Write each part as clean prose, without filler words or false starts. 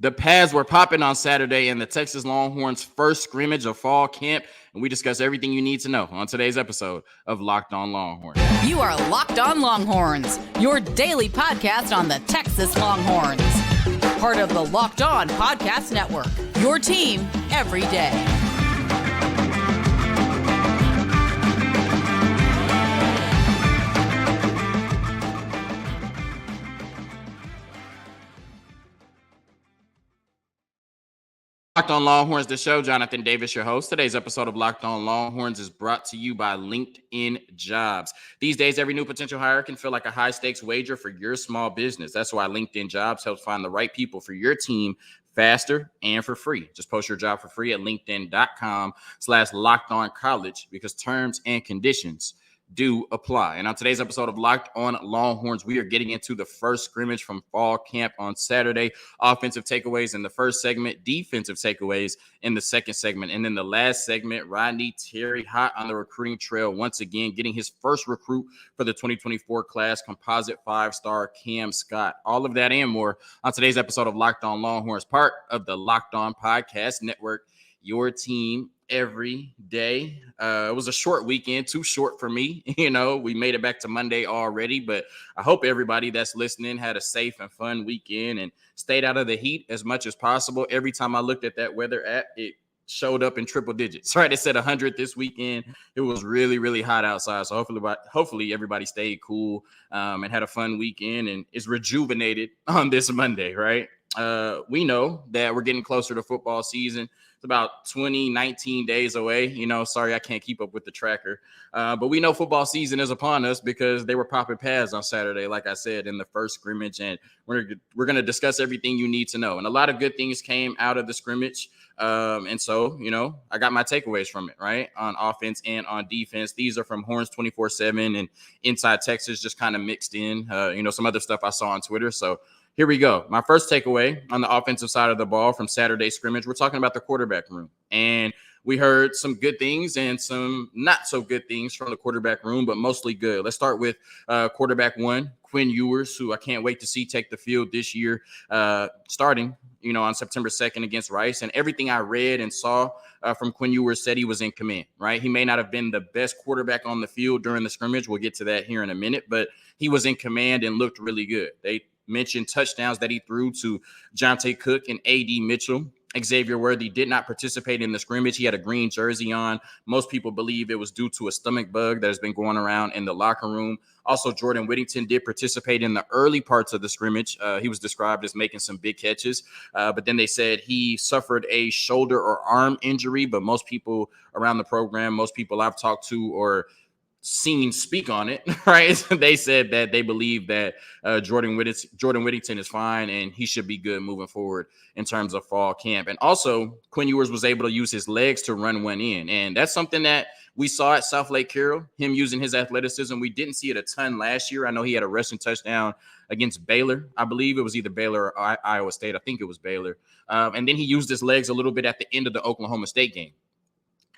The pads were popping on Saturday in the Texas Longhorns' first scrimmage of fall camp, and we discuss everything you need to know on today's episode of Locked On Longhorns. You are Locked On Longhorns, your daily podcast on the Texas Longhorns. Part of the Locked On Podcast Network, your team every day. Locked On Longhorns, the show. Jonathan Davis, your host. Today's episode of Locked On Longhorns is brought to you by LinkedIn Jobs. These days, every new potential hire can feel like a high-stakes wager for your small business. That's why LinkedIn Jobs helps find the right people for your team faster and for free. Just post your job for free at linkedin.com/lockedoncollege because terms and conditions do apply. And on today's episode of Locked On Longhorns, we are getting into the first scrimmage from fall camp on Saturday. Offensive takeaways in the first segment, defensive takeaways in the second segment. And then the last segment, Rodney Terry hot on the recruiting trail once again, getting his first recruit for the 2024 class, composite 5-star Cam Scott. All of that and more on today's episode of Locked On Longhorns, part of the Locked On Podcast Network, your team every day. It was a short weekend, too short for me. We made it back to Monday already, but I hope everybody that's listening had a safe and fun weekend and stayed out of the heat as much as possible. Every time I looked at that weather app, it showed up in triple digits, right? It said 100 this weekend. It was really, really hot outside. So hopefully everybody stayed cool and had a fun weekend and is rejuvenated on this Monday, right? We know that we're getting closer to football season. It's about 19 days away. Sorry, I can't keep up with the tracker. But we know football season is upon us because they were popping pads on Saturday, like I said, in the first scrimmage. And we're going to discuss everything you need to know. And a lot of good things came out of the scrimmage. And so, I got my takeaways from it, right? On offense and on defense. These are from Horns 24/7 and Inside Texas, just kind of mixed in, some other stuff I saw on Twitter. So here we go. My first takeaway on the offensive side of the ball from Saturday's scrimmage, we're talking about the quarterback room. And we heard some good things and some not so good things from the quarterback room, but mostly good. Let's start with quarterback one, Quinn Ewers, who I can't wait to see take the field this year, starting, on September 2nd against Rice. And everything I read and saw from Quinn Ewers said he was in command, right? He may not have been the best quarterback on the field during the scrimmage. We'll get to that here in a minute, but he was in command and looked really good. They mentioned touchdowns that he threw to Jonte Cook and A.D. Mitchell. Xavier Worthy did not participate in the scrimmage. He had a green jersey on. Most people believe it was due to a stomach bug that has been going around in the locker room. Also, Jordan Whittington did participate in the early parts of the scrimmage. He was described as making some big catches, but then they said he suffered a shoulder or arm injury, but most people around the program, most people I've talked to or seen speak on it, right? They said that they believe that Jordan Whittington is fine and he should be good moving forward in terms of fall camp. And also, Quinn Ewers was able to use his legs to run one in. And that's something that we saw at South Lake Carroll, him using his athleticism. We didn't see it a ton last year. I know he had a rushing touchdown against Baylor. I believe it was either Baylor or Iowa State. I think it was Baylor. And then he used his legs a little bit at the end of the Oklahoma State game.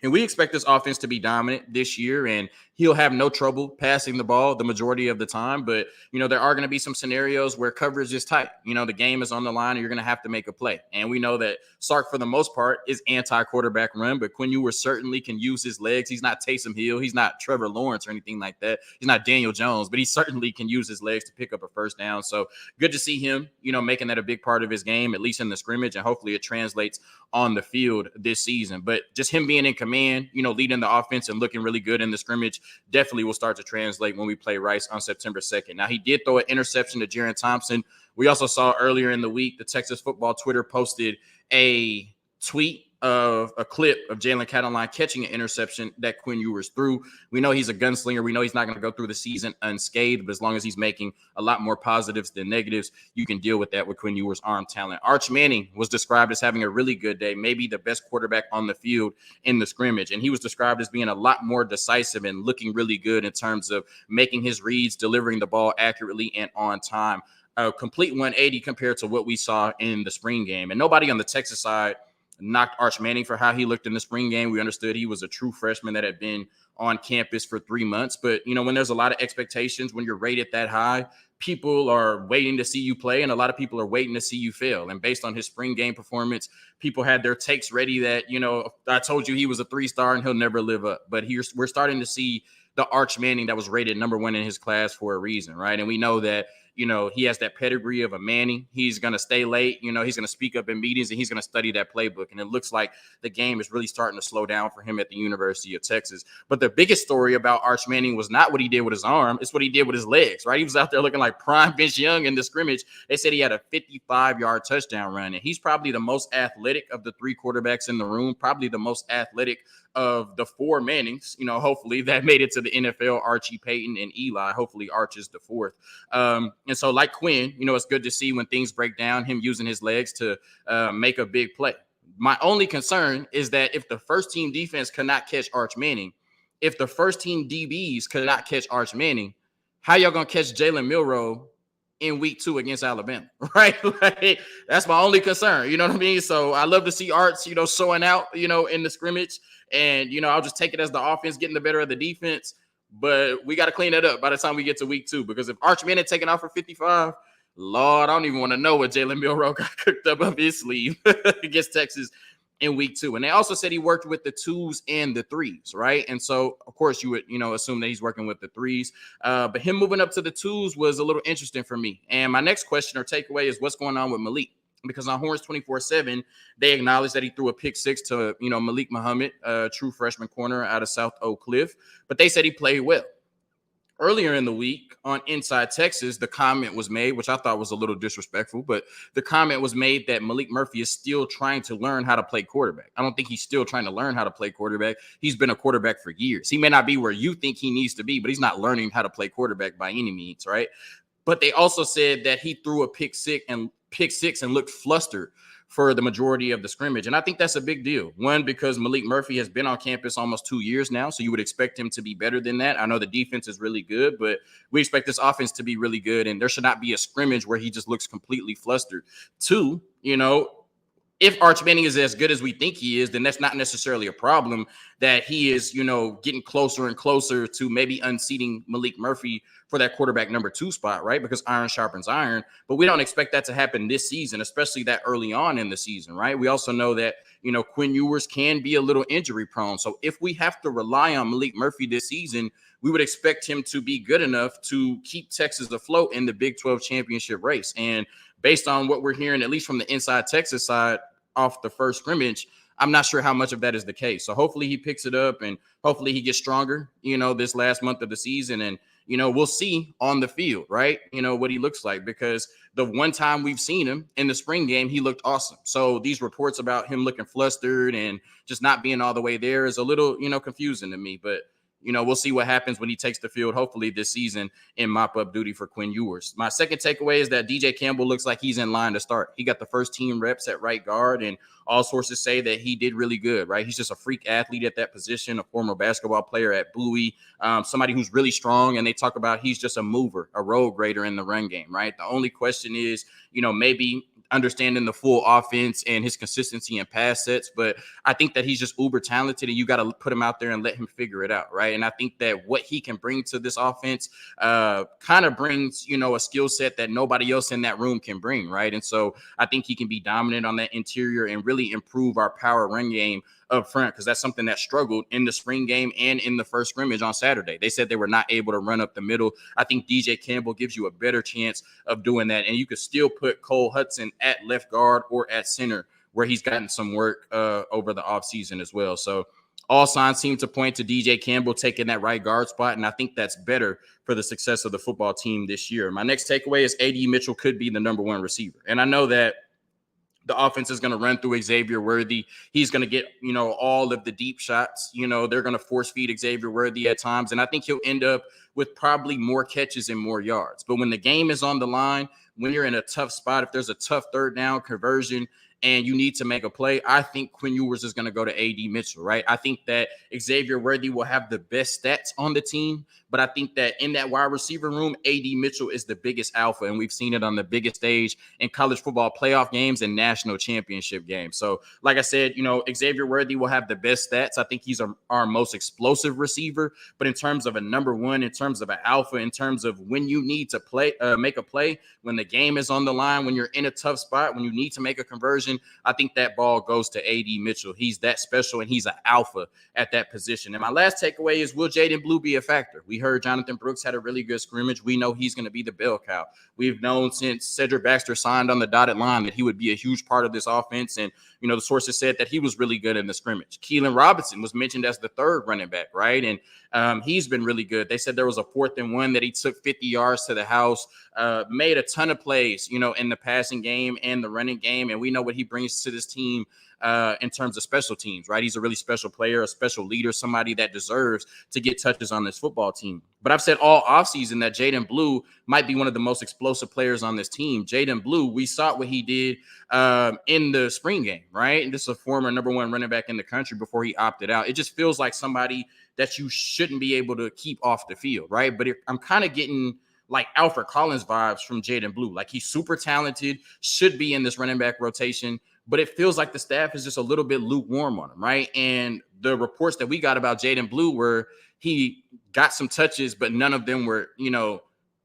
And we expect this offense to be dominant this year, and he'll have no trouble passing the ball the majority of the time. But, there are going to be some scenarios where coverage is tight. The game is on the line, and you're going to have to make a play. And we know that Sark, for the most part, is anti-quarterback run, but Quinn Ewers certainly can use his legs. He's not Taysom Hill. He's not Trevor Lawrence or anything like that. He's not Daniel Jones, but he certainly can use his legs to pick up a first down. So good to see him, making that a big part of his game, at least in the scrimmage, and hopefully it translates on the field this season. But just him being in command, leading the offense and looking really good in the scrimmage definitely will start to translate when we play Rice on September 2nd. Now, he did throw an interception to Jaron Thompson. We also saw earlier in the week, the Texas football Twitter posted a tweet of a clip of Jalen Cataline catching an interception that Quinn Ewers threw. We know he's a gunslinger. We know he's not going to go through the season unscathed, but as long as he's making a lot more positives than negatives, you can deal with that with Quinn Ewers' arm talent. Arch Manning was described as having a really good day, maybe the best quarterback on the field in the scrimmage, and he was described as being a lot more decisive and looking really good in terms of making his reads, delivering the ball accurately and on time. A complete 180 compared to what we saw in the spring game. And nobody on the Texas side knocked Arch Manning for how he looked in the spring game. We understood he was a true freshman that had been on campus for 3 months. But, when there's a lot of expectations, when you're rated that high, people are waiting to see you play, and a lot of people are waiting to see you fail. And based on his spring game performance, people had their takes ready that, I told you he was a 3-star and he'll never live up. But we're starting to see the Arch Manning that was rated number 1 in his class for a reason, right? And we know that, he has that pedigree of a Manning. He's going to stay late. He's going to speak up in meetings, and he's going to study that playbook. And it looks like the game is really starting to slow down for him at the University of Texas. But the biggest story about Arch Manning was not what he did with his arm. It's what he did with his legs, right? He was out there looking like prime Vince Young in the scrimmage. They said he had a 55-yard touchdown run, and he's probably the most athletic of the 3 quarterbacks in the room, probably the most athletic of the 4 Mannings, hopefully that made it to the NFL, Archie, Peyton, and Eli. Hopefully Arch is the 4th. And so like Quinn, it's good to see when things break down, him using his legs to make a big play. My only concern is that if the first team defense could not catch Arch Manning, if the first team DBs could not catch Arch Manning, how y'all going to catch Jalen Milroe in week 2 against Alabama, right? Like, that's my only concern. You know what I mean? So I love to see Arch, showing out, in the scrimmage. And, I'll just take it as the offense getting the better of the defense. But we got to clean that up by the time we get to week 2. Because if Arch Manning taking off for 55, Lord, I don't even want to know what Jalen Milroe got cooked up his sleeve against Texas in week 2. And they also said he worked with the 2s and the 3s, right? And so, of course, you would, assume that he's working with the 3s. But him moving up to the 2s was a little interesting for me. And my next question or takeaway is what's going on with Malik? Because on Horns 24/7, they acknowledged that he threw a pick 6 to, Malik Muhammad, a true freshman corner out of South Oak Cliff. But they said he played well. Earlier in the week on Inside Texas, the comment was made, which I thought was a little disrespectful, but the comment was made that Malik Murphy is still trying to learn how to play quarterback. I don't think he's still trying to learn how to play quarterback. He's been a quarterback for years. He may not be where you think he needs to be, but he's not learning how to play quarterback by any means, right? But they also said that he threw a pick 6 and looked flustered for the majority of the scrimmage. And I think that's a big deal. One, because Malik Murphy has been on campus almost 2 years now, so you would expect him to be better than that. I know the defense is really good, but we expect this offense to be really good, and there should not be a scrimmage where he just looks completely flustered. 2, if Arch Manning is as good as we think he is, then that's not necessarily a problem that he is, getting closer and closer to maybe unseating Malik Murphy for that quarterback number 2 spot, right? Because iron sharpens iron. But we don't expect that to happen this season, especially that early on in the season, right? We also know that, Quinn Ewers can be a little injury prone. So if we have to rely on Malik Murphy this season, we would expect him to be good enough to keep Texas afloat in the Big 12 championship race. And based on what we're hearing, at least from the Inside Texas side, off the first scrimmage, I'm not sure how much of that is the case. So hopefully he picks it up and hopefully he gets stronger, this last month of the season. And, we'll see on the field, right? What he looks like, because the one time we've seen him in the spring game, he looked awesome. So these reports about him looking flustered and just not being all the way there is a little, confusing to me. But we'll see what happens when he takes the field, hopefully this season, in mop-up duty for Quinn Ewers. My second takeaway is that DJ Campbell looks like he's in line to start. He got the first team reps at right guard, and all sources say that he did really good, right? He's just a freak athlete at that position, a former basketball player at Bowie, somebody who's really strong, and they talk about he's just a mover, a road grader in the run game, right? The only question is, maybe understanding the full offense and his consistency in pass sets. But I think that he's just uber talented, and you got to put him out there and let him figure it out, right? And I think that what he can bring to this offense kind of brings, a skill set that nobody else in that room can bring, right? And so I think he can be dominant on that interior and really improve our power run game up front, because that's something that struggled in the spring game and in the first scrimmage on Saturday. They said they were not able to run up the middle. I think DJ Campbell gives you a better chance of doing that, and you could still put Cole Hudson at left guard or at center, where he's gotten some work over the offseason as well. So all signs seem to point to DJ Campbell taking that right guard spot, and I think that's better for the success of the football team this year. My next takeaway is A.D. Mitchell could be the number 1 receiver, and I know that the offense is going to run through Xavier Worthy. He's going to get, all of the deep shots. They're going to force feed Xavier Worthy at times. And I think he'll end up with probably more catches and more yards. But when the game is on the line, when you're in a tough spot, if there's a tough third down conversion, and you need to make a play, I think Quinn Ewers is going to go to A.D. Mitchell, right? I think that Xavier Worthy will have the best stats on the team, but I think that in that wide receiver room, A.D. Mitchell is the biggest alpha, and we've seen it on the biggest stage in college football playoff games and national championship games. So, like I said, Xavier Worthy will have the best stats. I think he's our most explosive receiver, but in terms of a number one, in terms of an alpha, in terms of when you need to make a play, when the game is on the line, when you're in a tough spot, when you need to make a conversion, I think that ball goes to A.D. Mitchell. He's that special, and he's an alpha at that position. And my last takeaway is, will Jaden Blue be a factor? We heard Jonathan Brooks had a really good scrimmage. We know he's going to be the bell cow. We've known since Cedric Baxter signed on the dotted line that he would be a huge part of this offense. And, the sources said that he was really good in the scrimmage. Keelan Robinson was mentioned as the third running back, right? And he's been really good. They said there was a 4th and 1 that he took 50 yards to the house, made a ton of plays, in the passing game and the running game. And we know what he brings to this team in terms of special teams, right? He's a really special player, a special leader, somebody that deserves to get touches on this football team. But I've said all offseason that Jaden Blue might be one of the most explosive players on this team. Jaden Blue, we saw what he did in the spring game, right? And this is a former number 1 running back in the country before he opted out. It just feels like somebody that you shouldn't be able to keep off the field, right? But I'm kind of getting like Alfred Collins vibes from Jaden Blue. Like, he's super talented, should be in this running back rotation, but it feels like the staff is just a little bit lukewarm on him, right? And the reports that we got about Jaden Blue were he got some touches, but none of them were,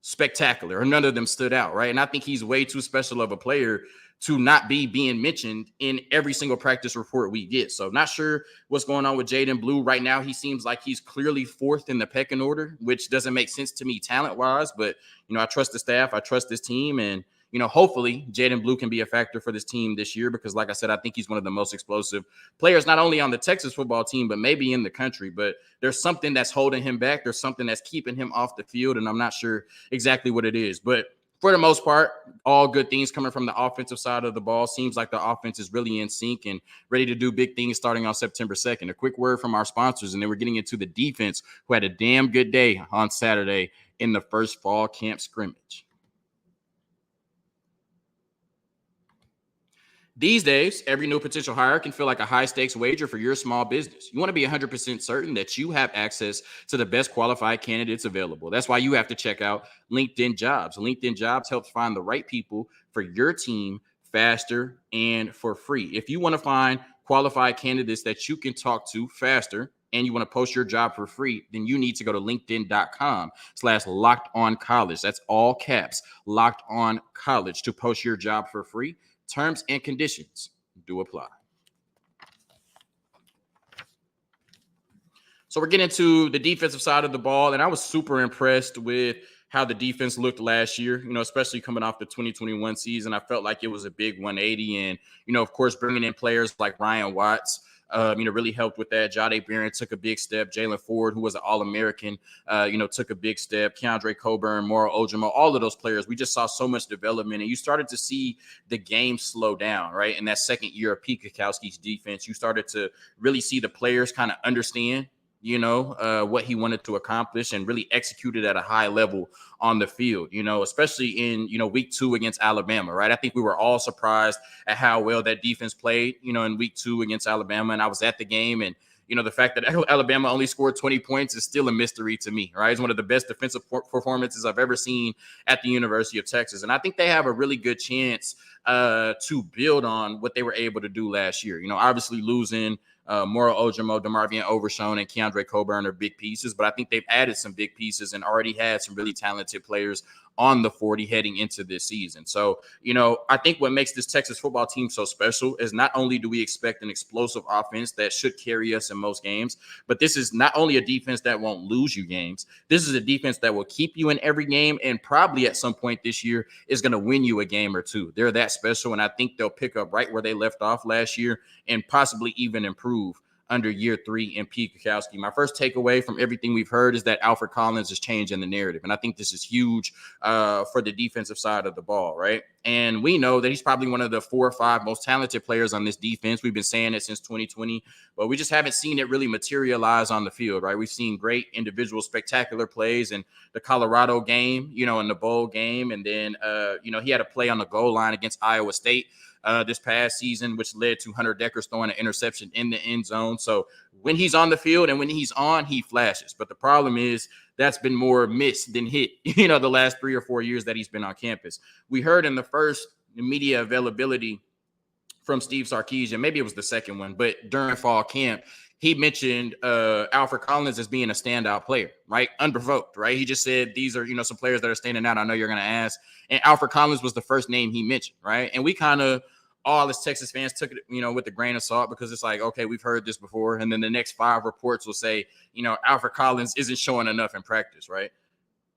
spectacular, or none of them stood out, right? And I think he's way too special of a player to not be being mentioned in every single practice report we get. So not sure what's going on with Jaden Blue right now. He seems like he's clearly 4th in the pecking order, which doesn't make sense to me talent-wise, but, I trust the staff. I trust this team, and hopefully Jaden Blue can be a factor for this team this year because, like I said, I think he's one of the most explosive players, not only on the Texas football team, but maybe in the country. But there's something that's holding him back. There's something that's keeping him off the field, and I'm not sure exactly what it is. But for the most part, all good things coming from the offensive side of the ball. Seems like the offense is really in sync and ready to do big things starting on September 2nd. A quick word from our sponsors, and then we're getting into the defense, who had a damn good day on Saturday in the first fall camp scrimmage. These days, every new potential hire can feel like a high-stakes wager for your small business. You want to be 100% certain that you have access to the best qualified candidates available. That's why you have to check out LinkedIn Jobs. LinkedIn Jobs helps find the right people for your team faster and for free. If you want to find qualified candidates that you can talk to faster and you want to post your job for free, then you need to go to linkedin.com/lockedoncollege. That's all caps, Locked On College, to post your job for free. Terms and conditions do apply. So we're getting to the defensive side of the ball, and I was super impressed with how the defense looked last year, especially coming off the 2021 season. I felt like it was a big 180, and, of course, bringing in players like Ryan Watts, really helped with that. Jahdae Barron took a big step. Jalen Ford, who was an All-American, took a big step. Keandre Coburn, Moro Ojimo, all of those players. We just saw so much development, and you started to see the game slow down, right? In that second year of Pete Kwiatkowski's defense, you started to really see the players kind of understand what he wanted to accomplish and really executed at a high level on the field, especially in, week 2 against Alabama, right? I think we were all surprised at how well that defense played, in week 2 against Alabama. And I was at the game, and, the fact that Alabama only scored 20 points is still a mystery to me, right? It's one of the best defensive performances I've ever seen at the University of Texas. And I think they have a really good chance to build on what they were able to do last year. Obviously losing Moro Ojimo, DeMarvion Overshown, and Keandre Coburn are big pieces, but I think they've added some big pieces and already had some really talented players on the 40 heading into this season. So, I think what makes this Texas football team so special is not only do we expect an explosive offense that should carry us in most games, but this is not only a defense that won't lose you games. This is a defense that will keep you in every game and probably at some point this year is going to win you a game or two. They're that special, and I think they'll pick up right where they left off last year and possibly even improve under year 3 in Pete Kwiatkowski. My first takeaway from everything we've heard is that Alfred Collins is changing the narrative. And I think this is huge for the defensive side of the ball, right? And we know that he's probably one of the 4 or 5 most talented players on this defense. We've been saying it since 2020, but we just haven't seen it really materialize on the field, right? We've seen great individual spectacular plays in the Colorado game, in the bowl game. And then, he had a play on the goal line against Iowa State this past season, which led to Hunter Deckers throwing an interception in the end zone. So when he's on the field and when he's on, he flashes. But the problem is that's been more miss than hit, the last 3 or 4 years that he's been on campus. We heard in the first media availability from Steve Sarkisian, maybe it was the second one, but during fall camp, he mentioned Alfred Collins as being a standout player, right? Unprovoked, right? He just said, these are, some players that are standing out. I know you're going to ask. And Alfred Collins was the first name he mentioned, right? And we kind of, all as Texas fans took it, with a grain of salt, because it's like, okay, we've heard this before. And then the next 5 reports will say, Alfred Collins isn't showing enough in practice, right?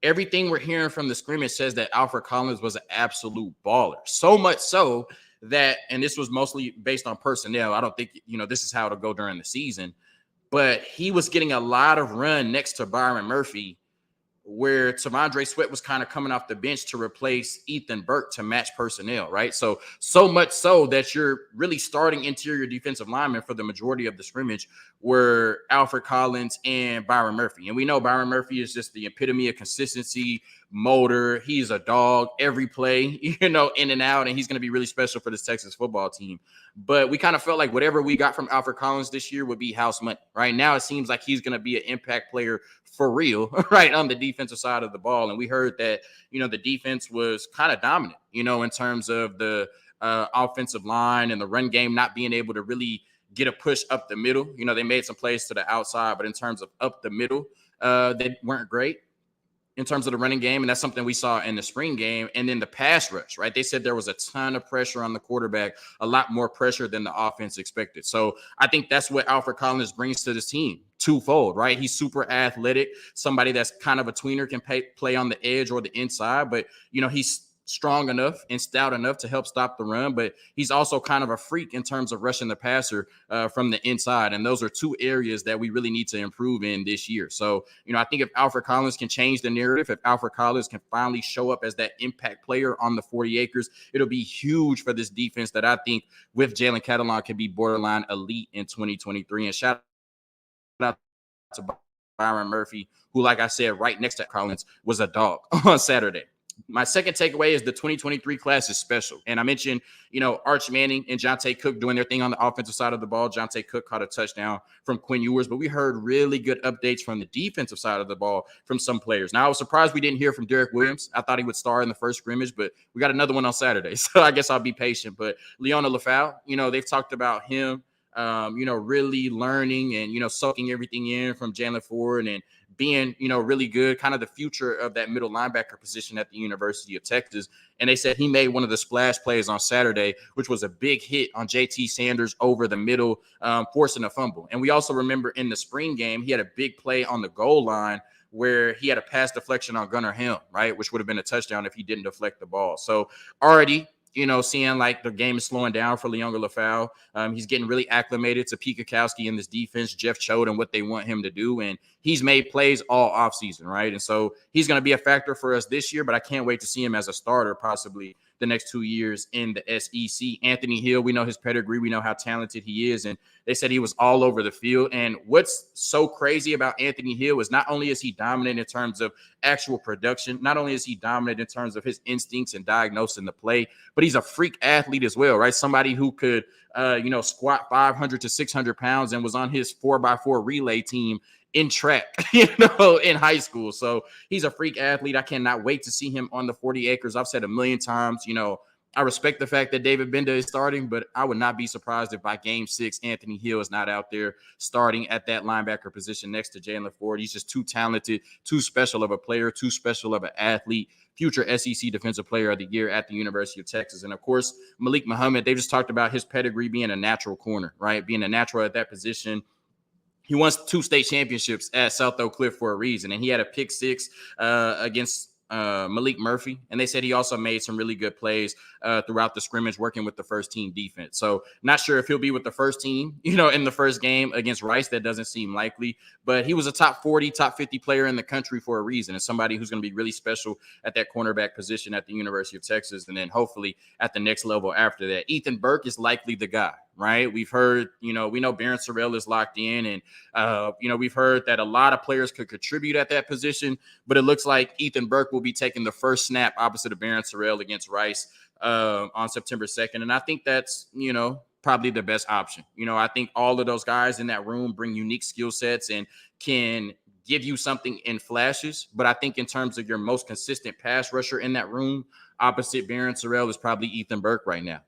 Everything we're hearing from the scrimmage says that Alfred Collins was an absolute baller. So much so that, and this was mostly based on personnel, I don't think, this is how it'll go during the season, but he was getting a lot of run next to Byron Murphy, where T'Vondre Sweat was kind of coming off the bench to replace Ethan Burke to match personnel, right? So much so that you're really starting interior defensive linemen for the majority of the scrimmage were Alfred Collins and Byron Murphy. And we know Byron Murphy is just the epitome of consistency, motor. He's a dog every play, in and out, and he's going to be really special for this Texas football team. But we kind of felt like whatever we got from Alfred Collins this year would be house money. Right now, it seems like he's going to be an impact player for real, right, on the defensive side of the ball. And we heard that, the defense was kind of dominant, in terms of the offensive line and the run game not being able to really get a push up the middle. They made some plays to the outside, but in terms of up the middle, they weren't great in terms of the running game. And that's something we saw in the spring game. And then the pass rush, right? They said there was a ton of pressure on the quarterback, a lot more pressure than the offense expected. So I think that's what Alfred Collins brings to this team. Twofold, right? He's super athletic, somebody that's kind of a tweener, can play on the edge or the inside, but he's strong enough and stout enough to help stop the run, but he's also kind of a freak in terms of rushing the passer from the inside. And those are 2 areas that we really need to improve in this year. So, I think if Alfred Collins can change the narrative, if Alfred Collins can finally show up as that impact player on the 40 acres, it'll be huge for this defense that I think with Jalen Catalon can be borderline elite in 2023. And shout out to Byron Murphy, who, like I said, right next to Collins, was a dog on Saturday. My second takeaway is the 2023 class is special. And I mentioned, Arch Manning and Jonte Cook doing their thing on the offensive side of the ball. Jonte Cook caught a touchdown from Quinn Ewers, but we heard really good updates from the defensive side of the ball from some players. Now, I was surprised we didn't hear from Derek Williams. I thought he would start in the first scrimmage, but we got another one on Saturday. So I guess I'll be patient. But Leona Lafau, they've talked about him, really learning and, soaking everything in from Jalen Ford and being, really good, kind of the future of that middle linebacker position at the University of Texas. And they said he made one of the splash plays on Saturday, which was a big hit on JT Sanders over the middle, forcing a fumble. And we also remember in the spring game, he had a big play on the goal line where he had a pass deflection on Gunnar Helm, right, which would have been a touchdown if he didn't deflect the ball. So already, seeing like the game is slowing down for Leona Lafau. He's getting really acclimated to Pete Kwiatkowski in this defense, Jeff Choate, and what they want him to do. And he's made plays all offseason, right? And so he's going to be a factor for us this year, but I can't wait to see him as a starter possibly the next 2 years in the SEC. Anthony Hill, we know his pedigree. We know how talented he is. And they said he was all over the field. And what's so crazy about Anthony Hill is not only is he dominant in terms of actual production, not only is he dominant in terms of his instincts and diagnosing the play, but he's a freak athlete as well, right? Somebody who could, squat 500 to 600 pounds and was on his 4x4 relay team in track, in high school. So he's a freak athlete. I cannot wait to see him on the 40 acres. I've said a million times, I respect the fact that David Benda is starting, but I would not be surprised if by game 6, Anthony Hill is not out there starting at that linebacker position next to Jalen Ford. He's just too talented, too special of a player, too special of an athlete, future SEC Defensive Player of the Year at the University of Texas. And, of course, Malik Muhammad, they just talked about his pedigree being a natural corner, right, being a natural at that position. He won 2 state championships at South Oak Cliff for a reason, and he had a pick 6 against Malik Murphy, and they said he also made some really good plays throughout the scrimmage working with the first team defense. So not sure if he'll be with the first team, in the first game against Rice. That doesn't seem likely, but he was a top 40, top 50 player in the country for a reason, and somebody who's going to be really special at that cornerback position at the University of Texas, and then hopefully at the next level after that. Ethan Burke is likely the guy, right? We've heard, we know Barron Sorrell is locked in, and, we've heard that a lot of players could contribute at that position, but it looks like Ethan Burke will be taking the first snap opposite of Barron Sorrell against Rice on September 2nd. And I think that's, probably the best option. I think all of those guys in that room bring unique skill sets and can give you something in flashes. But I think in terms of your most consistent pass rusher in that room, opposite Barron Sorrell is probably Ethan Burke right now,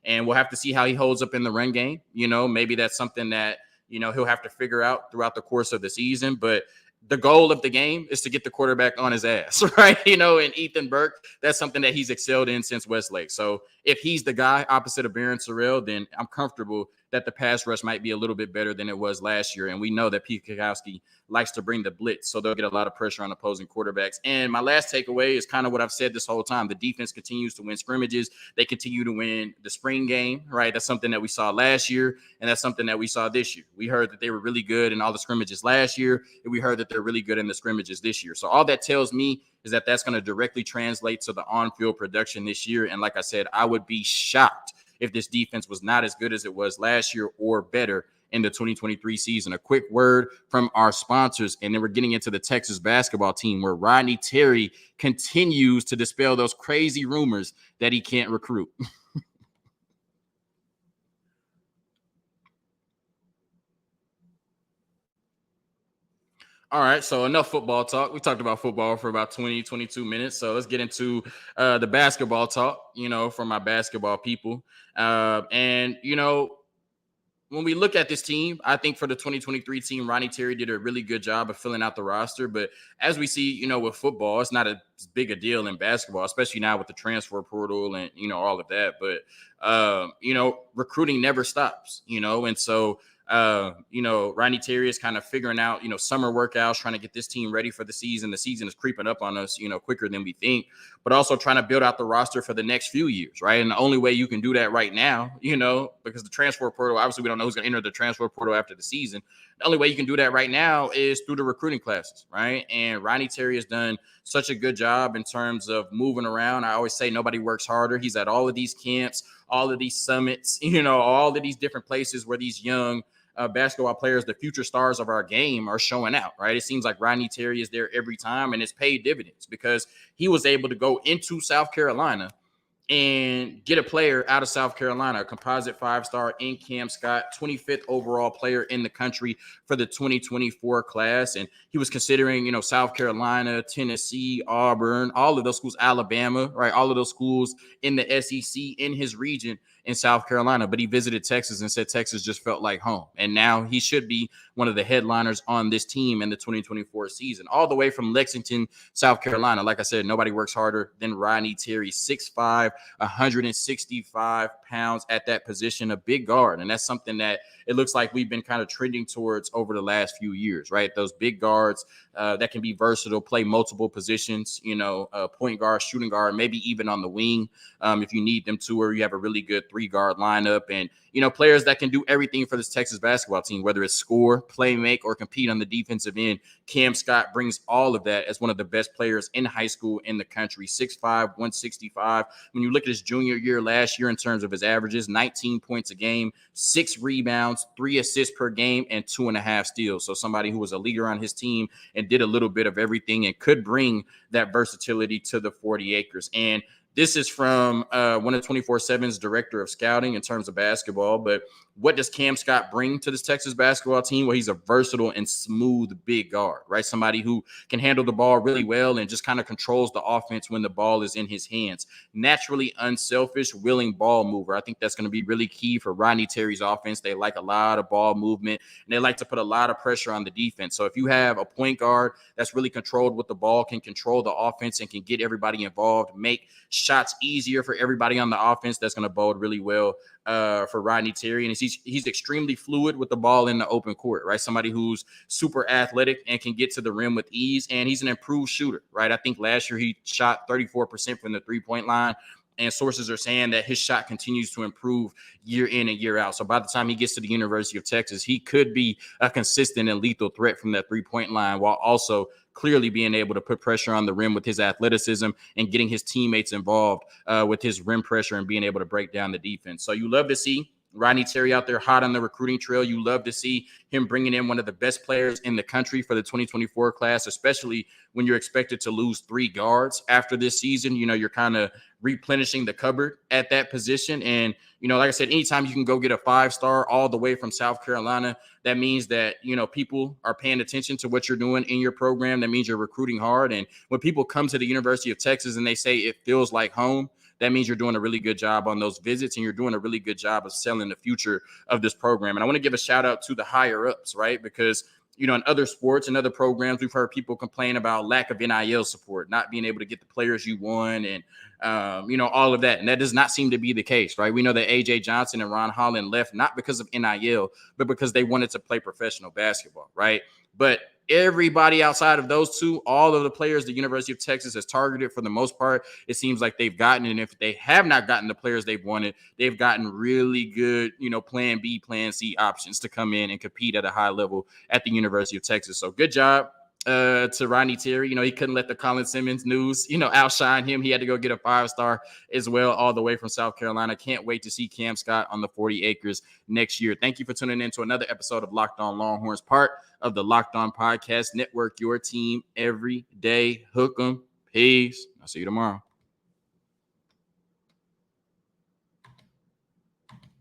and we'll have to see how he holds up in the run game. Maybe that's something that, he'll have to figure out throughout the course of the season. But the goal of the game is to get the quarterback on his ass, right? And Ethan Burke, that's something that he's excelled in since Westlake. So if he's the guy opposite of Barron Sorrell, then I'm comfortable that the pass rush might be a little bit better than it was last year. And we know that Pete Kwiatkowski likes to bring the blitz, so they'll get a lot of pressure on opposing quarterbacks. And my last takeaway is kind of what I've said this whole time. The defense continues to win scrimmages. They continue to win the spring game, right? That's something that we saw last year, and that's something that we saw this year. We heard that they were really good in all the scrimmages last year, and we heard that they're really good in the scrimmages this year. So all that tells me is that that's going to directly translate to the on-field production this year. And like I said, I would be shocked if this defense was not as good as it was last year or better in the 2023 season. A quick word from our sponsors, and then we're getting into the Texas basketball team, where Rodney Terry continues to dispel those crazy rumors that he can't recruit. All right, so enough football talk. We talked about football for about 20, 22 minutes. So let's get into the basketball talk, from my basketball people. When we look at this team, I think for the 2023 team, Ronnie Terry did a really good job of filling out the roster. But as we see, with football, it's not as big a deal in basketball, especially now with the transfer portal and, all of that. But, recruiting never stops, and so Ronnie Terry is kind of figuring out, summer workouts, trying to get this team ready for the season. The season is creeping up on us, quicker than we think, but also trying to build out the roster for the next few years, right? And the only way you can do that right now, because the transfer portal, obviously we don't know who's going to enter the transfer portal after the season. The only way you can do that right now is through the recruiting classes, right? And Ronnie Terry has done such a good job in terms of moving around. I always say nobody works harder. He's at all of these camps, all of these summits, all of these different places where these young basketball players, the future stars of our game, are showing out, right? It seems like Rodney Terry is there every time, and it's paid dividends because he was able to go into South Carolina and get a player out of South Carolina, a composite 5-star in Cam Scott, 25th overall player in the country for the 2024 class. And he was considering, South Carolina, Tennessee, Auburn, all of those schools, Alabama, right? All of those schools in the SEC in his region in South Carolina, but he visited Texas and said Texas just felt like home. And now he should be one of the headliners on this team in the 2024 season, all the way from Lexington, South Carolina. Like I said, nobody works harder than Rodney Terry, 6'5", 165 pounds at that position, a big guard. And that's something that it looks like we've been kind of trending towards over the last few years, right? Those big guards that can be versatile, play multiple positions, point guard, shooting guard, maybe even on the wing if you need them to, or you have a really good 3-guard lineup. And, players that can do everything for this Texas basketball team, whether it's score, play, make, or compete on the defensive end. Cam Scott brings all of that as one of the best players in high school in the country, 6'5", 165. When you look at his junior year last year in terms of his averages, 19 points a game, 6 rebounds, 3 assists per game, and 2.5 steals. So somebody who was a leader on his team and did a little bit of everything and could bring that versatility to the 40 acres. And this is from one of 24/7's director of scouting in terms of basketball. But what does Cam Scott bring to this Texas basketball team? Well, he's a versatile and smooth big guard, right? Somebody who can handle the ball really well and just kind of controls the offense when the ball is in his hands. Naturally unselfish, willing ball mover. I think that's going to be really key for Rodney Terry's offense. They like a lot of ball movement, and they like to put a lot of pressure on the defense. So if you have a point guard that's really controlled with the ball, can control the offense and can get everybody involved, make shots easier for everybody on the offense, that's going to bode really well for Rodney Terry. And he's extremely fluid with the ball in the open court, right? Somebody who's super athletic and can get to the rim with ease. And he's an improved shooter, right? I think last year he shot 34% from the 3-point line. And sources are saying that his shot continues to improve year in and year out. So by the time he gets to the University of Texas, he could be a consistent and lethal threat from that 3-point line, while also clearly being able to put pressure on the rim with his athleticism and getting his teammates involved with his rim pressure and being able to break down the defense. So you love to see Rodney Terry out there hot on the recruiting trail. You love to see him bringing in one of the best players in the country for the 2024 class, especially when you're expected to lose 3 guards after this season. You know, you're kind of replenishing the cupboard at that position. And, you know, like I said, anytime you can go get a 5-star all the way from South Carolina, that means that, you know, people are paying attention to what you're doing in your program. That means you're recruiting hard. And when people come to the University of Texas and they say it feels like home, that means you're doing a really good job on those visits and you're doing a really good job of selling the future of this program. And I want to give a shout out to the higher ups, right? Because, you know, in other sports and other programs, we've heard people complain about lack of NIL support, not being able to get the players you want and, you know, all of that. And that does not seem to be the case, right? We know that A.J. Johnson and Ron Holland left not because of NIL, but because they wanted to play professional basketball, right? But everybody outside of those two, all of the players the University of Texas has targeted, for the most part, it seems like they've gotten. And if they have not gotten the players they've wanted, they've gotten really good, you know, plan B, plan C options to come in and compete at a high level at the University of Texas. So good job to Rodney Terry. You know, he couldn't let the Colin Simmons news, you know, outshine him. He had to go get a 5-star as well, all the way from South Carolina. Can't wait to see Cam Scott on the 40 acres next year. Thank you for tuning in to another episode of Locked On Longhorns, part of the Locked On Podcast Network, your team every day. Hook 'em. Peace. I'll see you tomorrow.